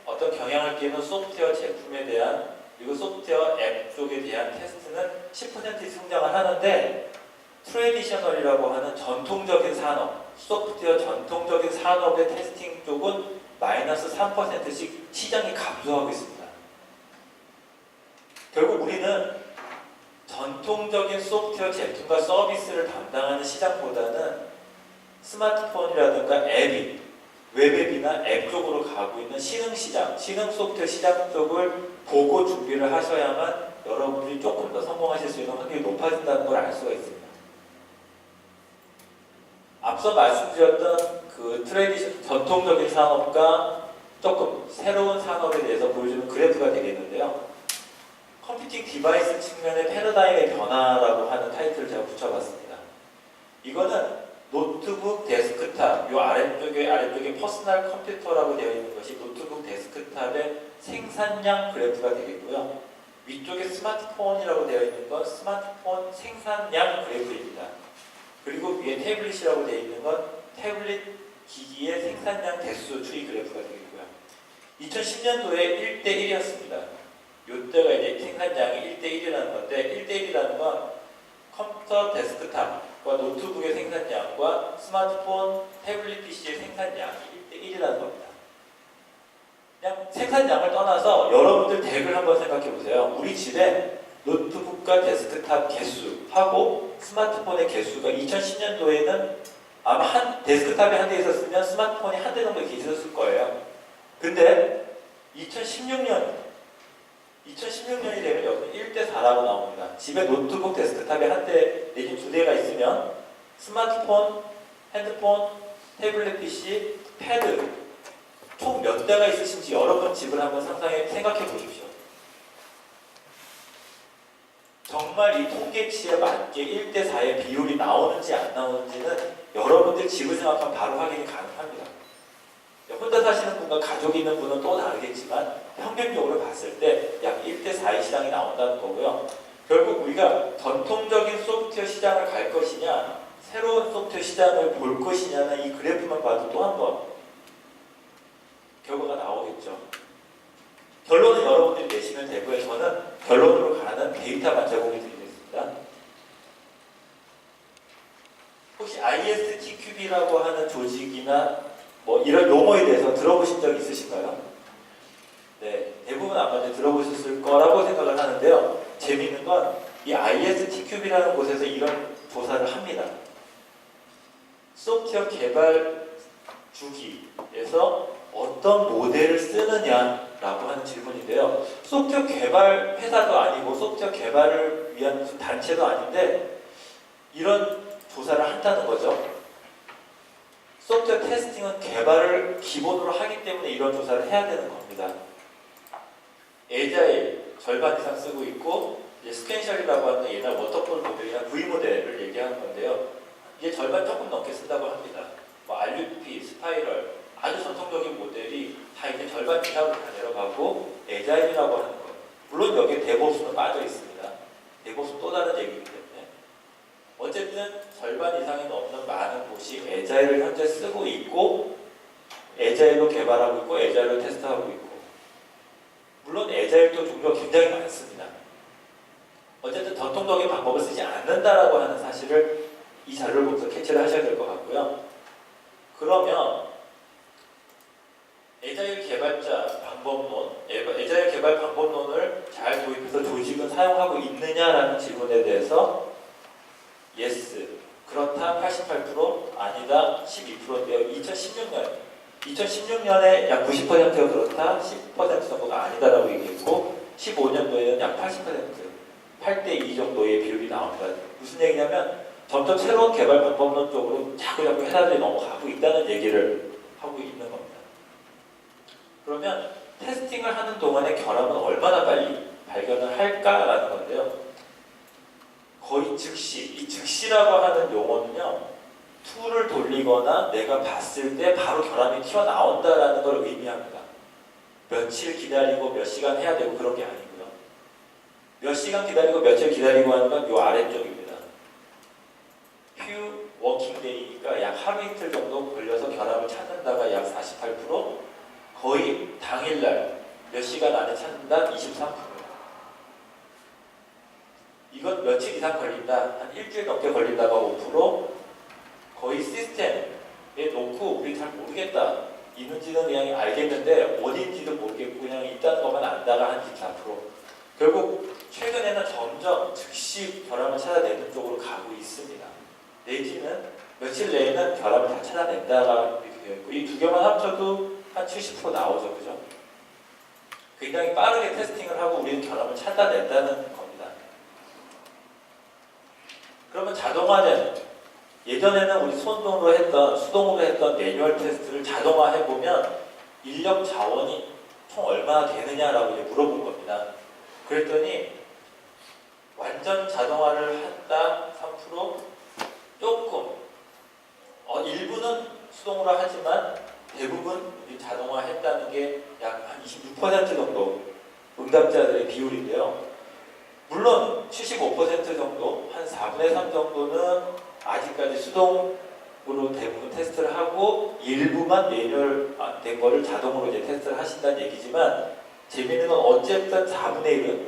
어떤 경향을 띠는 소프트웨어 제품에 대한 그리고 소프트웨어 앱 쪽에 대한 테스트는 10% 성장을 하는데 트레디셔널이라고 하는 전통적인 산업, 소프트웨어 전통적인 산업의 테스팅 쪽은 마이너스 3%씩 시장이 감소하고 있습니다. 결국 우리는 전통적인 소프트웨어 제품과 서비스를 담당하는 시장보다는 스마트폰이라든가 앱이 웹앱이나 앱 쪽으로 가고 있는 신흥시장, 신흥 소프트웨어 시장 쪽을 보고 준비를 하셔야만 여러분들이 조금 더 성공하실 수 있는 확률이 높아진다는 걸 알 수가 있습니다. 앞서 말씀드렸던 그 전통적인 산업과 조금 새로운 산업에 대해서 보여주는 그래프가 되겠는데요. 컴퓨팅 디바이스 측면의 패러다임의 변화라고 하는 타이틀을 제가 붙여봤습니다. 이거는 노트북 데스크탑, 이 아래쪽에 퍼스널 컴퓨터라고 되어 있는 것이 노트북 데스크탑의 생산량 그래프가 되겠고요. 위쪽에 스마트폰이라고 되어 있는 건 스마트폰 생산량 그래프입니다. 그리고 위에 태블릿이라고 되어 있는 건 태블릿 기기의 생산량 대수 추이 그래프가 되겠고요. 2010년도에 1대1이었습니다. 이때가 이제 생산량이 1대1이라는 건데 1대1이라는 건 컴퓨터 데스크탑과 노트북의 생산량과 스마트폰, 태블릿 PC의 생산량이 1대1이라는 겁니다. 그냥 생산량을 떠나서 여러분들 덱을 한번 생각해 보세요. 우리 집에 노트북과 데스크탑 개수하고 스마트폰의 개수가 2010년도에는 아마 데스크탑이 한 대 있었으면 스마트폰이 한 대 정도 있었을 거예요. 근데 2016년이 되면 여기 1대4라고 나옵니다. 집에 노트북 데스크탑이 한 대 내지 두 대가 있으면 스마트폰, 핸드폰, 태블릿 PC, 패드 총 몇 대가 있으신지 여러분 집을 한번 생각해 보십시오. 정말 이 통계치에 맞게 1대4의 비율이 나오는지 안 나오는지는 여러분들 집을 생각하면 바로 확인이 가능합니다. 혼자 사시는 분과 가족이 있는 분은 또 다르겠지만 평균적으로 봤을 때 약 1대4의 시장이 나온다는 거고요. 결국 우리가 전통적인 소프트웨어 시장을 갈 것이냐 새로운 소프트웨어 시장을 볼 것이냐는 이 그래프만 봐도 또 한 번 결과가 나오겠죠. 결론은 여러분들이 내시면 되고요. 저는 결론으로 가는 데이터만 제공해 드리겠습니다. 혹시 ISTQB라고 하는 조직이나 뭐 이런 용어에 대해서 들어보신 적 있으신가요? 네, 대부분 아마 이제 들어보셨을 거라고 생각을 하는데요. 재미있는 건 이 ISTQB라는 곳에서 이런 조사를 합니다. 소프트웨어 개발 주기에서 어떤 모델을 쓰느냐라고 하는 질문인데요. 소프트웨어 개발 회사도 아니고 소프트웨어 개발을 위한 무슨 단체도 아닌데 이런 조사를 한다는 거죠. 소프트웨어 테스팅은 개발을 기본으로 하기 때문에 이런 조사를 해야 되는 겁니다. 에자일 절반 이상 쓰고 있고 이제 스캔셜이라고 하는 옛날 워터폴 모델이나 V 모델을 얘기하는 건데요. 이제 절반 조금 넘게 쓴다고 합니다. 뭐 RUP, 스파이럴 아주 전통적인 모델이 다 이제 절반 이상으로 다 내려가고 에자일이라고 하는 것. 물론 여기에 데브옵스는 빠져 있습니다. 데브옵스는 또 다른 얘기이기 때문에 어쨌든 절반 이상이 넘는 많은 곳이 에자일을 현재 쓰고 있고 에자일로 개발하고 있고 에자일로 테스트하고 있고 물론 에자일도 종류가 굉장히 많습니다. 어쨌든 전통적인 방법을 쓰지 않는다라고 하는 사실을 이 자료를 보면서 캐치를 하셔야 될 것 같고요. 그러면 에자일 개발자 방법론, 에자일 개발 방법론을 잘 도입해서 조직은 사용하고 있느냐라는 질문에 대해서 yes, 그렇다 88%, 아니다 12%인데요. 2016년에 약 90%가 그렇다, 10% 정도가 아니다라고 얘기했고 15년도에는 약 80%, 8대2 정도의 비율이 나옵니다. 무슨 얘기냐면 점점 새로운 개발 방법론 쪽으로 자꾸 회사들이 넘어가고 있다는 얘기를 하고 있는 겁니다. 그러면 테스팅을 하는 동안의 결함은 얼마나 빨리 발견을 할까라는 건데요. 거의 즉시, 이 즉시라고 하는 용어는요. 툴을 돌리거나 내가 봤을 때 바로 결함이 튀어나온다라는 걸 의미합니다. 며칠 기다리고 몇 시간 해야 되고 그런 게 아니고요. 몇 시간 기다리고 며칠 기다리고 하는 건 이 아래쪽입니다. few working day니까 약 하루 이틀 정도 걸려서 결함을 찾는다가 약 48%, 거의 당일날 몇 시간 안에 찾는다 23%. 이건 며칠 이상 걸린다, 한 일주일 넘게 걸린다가 5%, 거의 시스템에 놓고 우리 잘 모르겠다, 있는지는 그냥 알겠는데 어딘지도 모르겠고 그냥 있다는 것만 안다가 한 24%. 결국 최근에는 점점 즉시 결함을 찾아내는 쪽으로 가고 있습니다. 내지는 며칠 내에는 결함을 다 찾아낸다가 이렇게 되어 있고, 이 두 개만 합쳐도 한 70% 나오죠, 그죠? 굉장히 빠르게 테스팅을 하고 우리는 결함을 찾아낸다는 겁니다. 그러면 자동화된, 예전에는 우리 수동으로 했던 매뉴얼 테스트를 자동화해보면 인력 자원이 총 얼마나 되느냐라고 이제 물어본 겁니다. 그랬더니 완전 자동화를 한다 3%, 조금 일부는 수동으로 하지만 대부분 자동화 했다는 게 약 한 26% 정도 응답자들의 비율인데요. 물론 75% 정도, 한 4분의 3 정도는 아직까지 수동으로 대부분 테스트를 하고 일부만 매뉴얼 된 거를 자동으로 이제 테스트를 하신다는 얘기지만, 재미있는 건 어쨌든 4분의 1은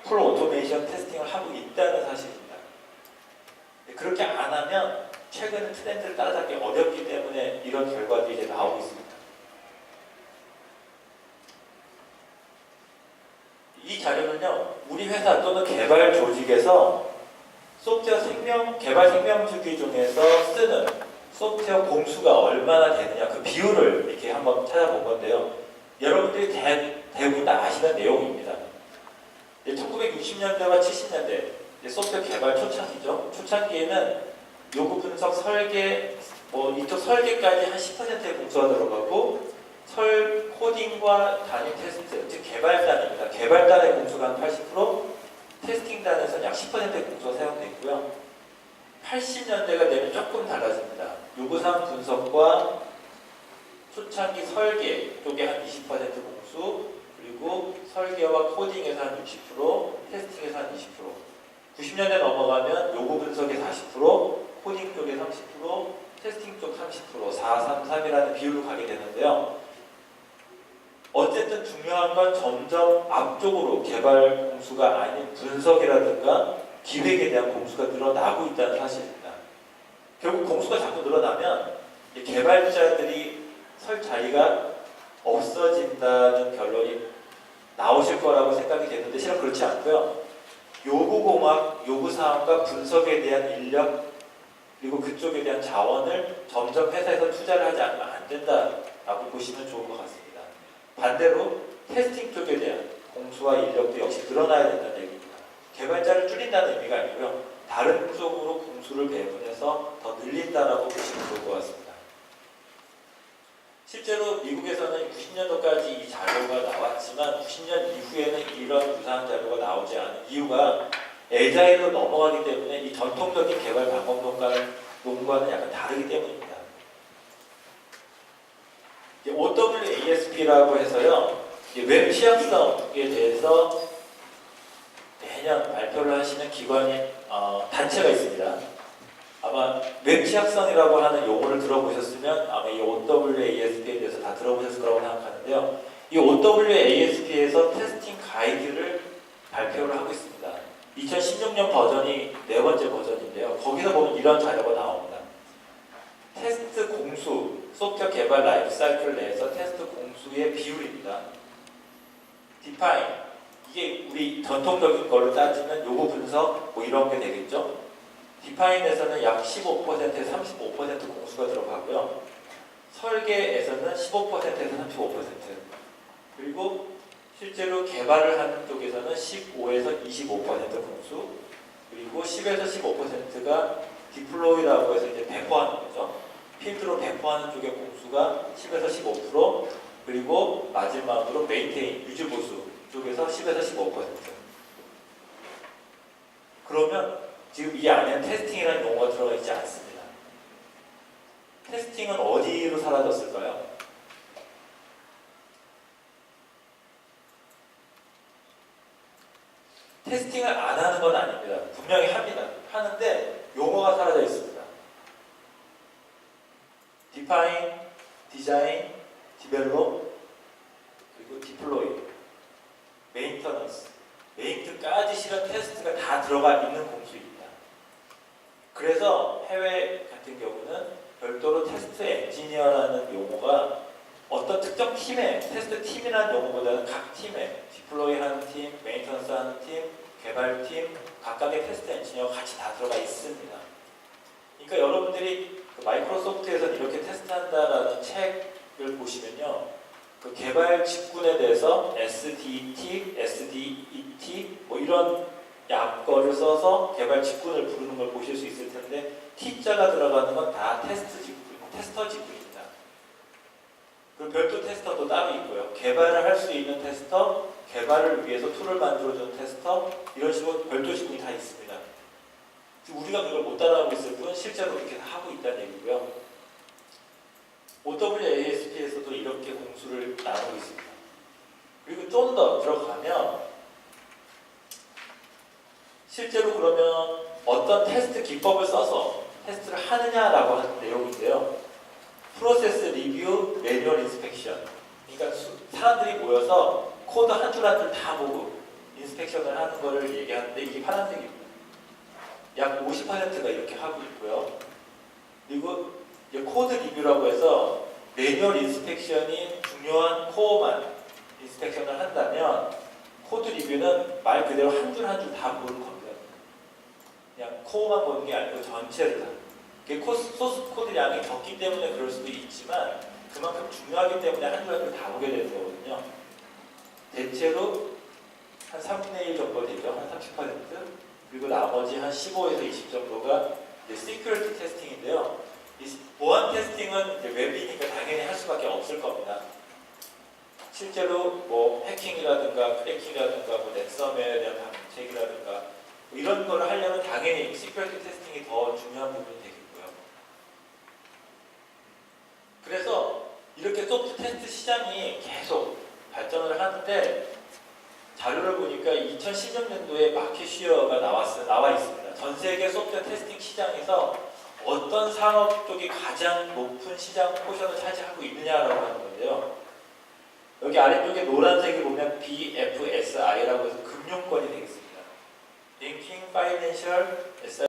풀 오토메이션 테스팅을 하고 있다는 사실입니다. 그렇게 안 하면 최근 트렌드를 따라잡기 어렵기 때문에 이런 결과들이 이제 나오고 있습니다. 이 자료는요, 우리 회사 또는 개발 조직에서 소프트웨어 개발 생명주기 중에서 쓰는 소프트웨어 공수가 얼마나 되느냐, 그 비율을 이렇게 한번 찾아본 건데요. 여러분들이 대부분 다 아시는 내용입니다. 1960년대와 70년대 소프트웨어 개발 초창기죠. 초창기에는 요구 분석, 설계, 이쪽 설계까지 한 10%의 공수가 들어가고, 코딩과 단위 테스트, 즉 개발단입니다. 개발단의 공수가 한 80%, 테스팅단에서는 약 10%의 공수가 사용되고요. 80년대가 되면 조금 달라집니다. 요구사항 분석과 초창기 설계 쪽에 한 20% 공수, 그리고 설계와 코딩에서 한 60%, 테스팅에서 한 20%. 90년대 넘어가면 요구 분석에 40%, 코딩 쪽에 30%, 테스팅 쪽 30%, 4-3-3이라는 비율로 가게 되는데요. 어쨌든 중요한 건 점점 앞쪽으로 개발 공수가 아닌 분석이라든가 기획에 대한 공수가 늘어나고 있다는 사실입니다. 결국 공수가 자꾸 늘어나면 개발자들이 설 자리가 없어진다는 결론이 나오실 거라고 생각이 되는데, 실은 그렇지 않고요. 요구공학, 요구사항과 분석에 대한 인력, 그리고 그쪽에 대한 자원을 점점 회사에서 투자를 하지 않으면 안 된다라고 보시면 좋을 것 같습니다. 반대로 테스팅 쪽에 대한 공수와 인력도 역시 늘어나야 된다는 얘기입니다. 개발자를 줄인다는 의미가 아니고요. 다른 쪽으로 공수를 배분해서 더 늘린다라고 보시면 좋을 것 같습니다. 실제로 미국에서는 90년도까지 이 자료가 나왔지만 90년 이후에는 이런 유사한 자료가 나오지 않은 이유가 에자일로 넘어가기 때문에 이 전통적인 개발 방법론과는 약간 다르기 때문입니다. OWASP라고 해서요, 웹 취약성에 대해서 매년 발표를 하시는 기관이 단체가 있습니다. 아마 웹 취약성이라고 하는 용어를 들어보셨으면 아마 이 OWASP에 대해서 다 들어보셨을 거라고 생각하는데요. 이 OWASP에서 테스팅 가이드를 발표를 하고 있습니다. 2016년 버전이 네 번째 버전인데요. 거기서 보면 이런 자료가 나옵니다. 테스트 공수, 소프트웨어 개발 라이프 사이클 내에서 테스트 공수의 비율입니다. 디파인, 이게 우리 전통적인 거를 따지면 요구 분석 이런 게 되겠죠. 디파인에서는 약 15%에서 35% 공수가 들어가고요. 설계에서는 15%에서 35%, 그리고 실제로 개발을 하는 쪽에서는 15에서 25% 공수, 그리고 10에서 15%가 디플로이라고 해서 이제 배포하는 거죠. 필드로 배포하는 쪽의 공수가 10에서 15%, 그리고 마지막으로 메인테인, 유지보수 쪽에서 10에서 15%. 그러면 지금 이 안에는 테스팅이라는 용어가 들어가 있지 않습니다. 테스팅은 어디로 사라졌을까요? 테스팅을 안 하는 건 아닙니다. 분명히 합니다. 하는데 용어가 사라져 있습니다. 디파인, 디자인, 디벨롭, 메인턴까지 실은 테스트가 다 들어가 있는 공수입니다. 그래서 해외 같은 경우는 별도로 테스트 엔지니어라는 용어가 어떤 특정 팀의 테스트 팀이라는 용어보다는 각 팀에 디플로이 하는 팀, 메인터넌스 하는 팀, 개발팀, 각각의 테스트 엔지니어가 같이 다 들어가 있습니다. 그러니까 여러분들이 그 마이크로소프트에서 이렇게 테스트한다라는 책을 보시면요, 그 개발 직군에 대해서 SDT, SDET 뭐 이런 약어를 써서 개발 직군을 부르는 걸 보실 수 있을 텐데 T자가 들어가는 건 다 테스터 직군입니다. 그리고 별도 테스터도 따로 있고요. 개발을 할 수 있는 테스터, 개발을 위해서 툴을 만들어주는 테스터, 이런 식으로 별도 직군이 다 있습니다. 우리가 그걸 못 따라하고 있을 뿐 실제로 그렇게 하고 있다는 얘기고요. OWASP에서도 이렇게 공수를 나누고 있습니다. 그리고 좀 더 들어가면 실제로 그러면 어떤 테스트 기법을 써서 테스트를 하느냐라고 하는 내용인데요. 프로세스 리뷰, 매뉴얼 인스펙션. 그러니까 사람들이 모여서 코드 한 줄 한 줄 다 보고 인스펙션을 하는 거를 얘기하는데 이게 파란색입니다. 약 50%가 이렇게 하고 있고요. 그리고 이제 코드 리뷰라고 해서 매뉴얼 인스펙션이 중요한 코어만 인스펙션을 한다면 코드 리뷰는 말 그대로 한 줄 한 줄 다 보는 겁니다. 그냥 코어만 보는 게 아니고 전체를 다. 그게 소스 코드 양이 적기 때문에 그럴 수도 있지만 그만큼 중요하기 때문에 한 줄 한 줄 다 보게 되는 거거든요. 대체로 한 3분의 1 정도 되죠. 한 30%. 그리고 나머지 한 15에서 20 정도가 시큐리티 테스팅인데요. 이 보안 테스팅은 이제 웹이니까 당연히 할 수밖에 없을 겁니다. 실제로 뭐 해킹이라든가 크래킹이라든가 뭐 랜섬웨어에 대한 방책이라든가 뭐 이런 거를 하려면 당연히 시큐리티 테스팅이 더 중요한 부분이 되겠고요. 그래서 이렇게 소프트 테스트 시장이 계속 발전을 하는데 자료를 보니까 2016년도에 마켓 슈어가 나와 있습니다. 전 세계 소프트웨어 테스팅 시장에서 어떤 산업 쪽이 가장 높은 시장 포션을 차지하고 있느냐라고 하는 건데요. 여기 아래쪽에 노란색을 보면 BFSI라고 해서 금융권이 되겠습니다. Banking, Financial,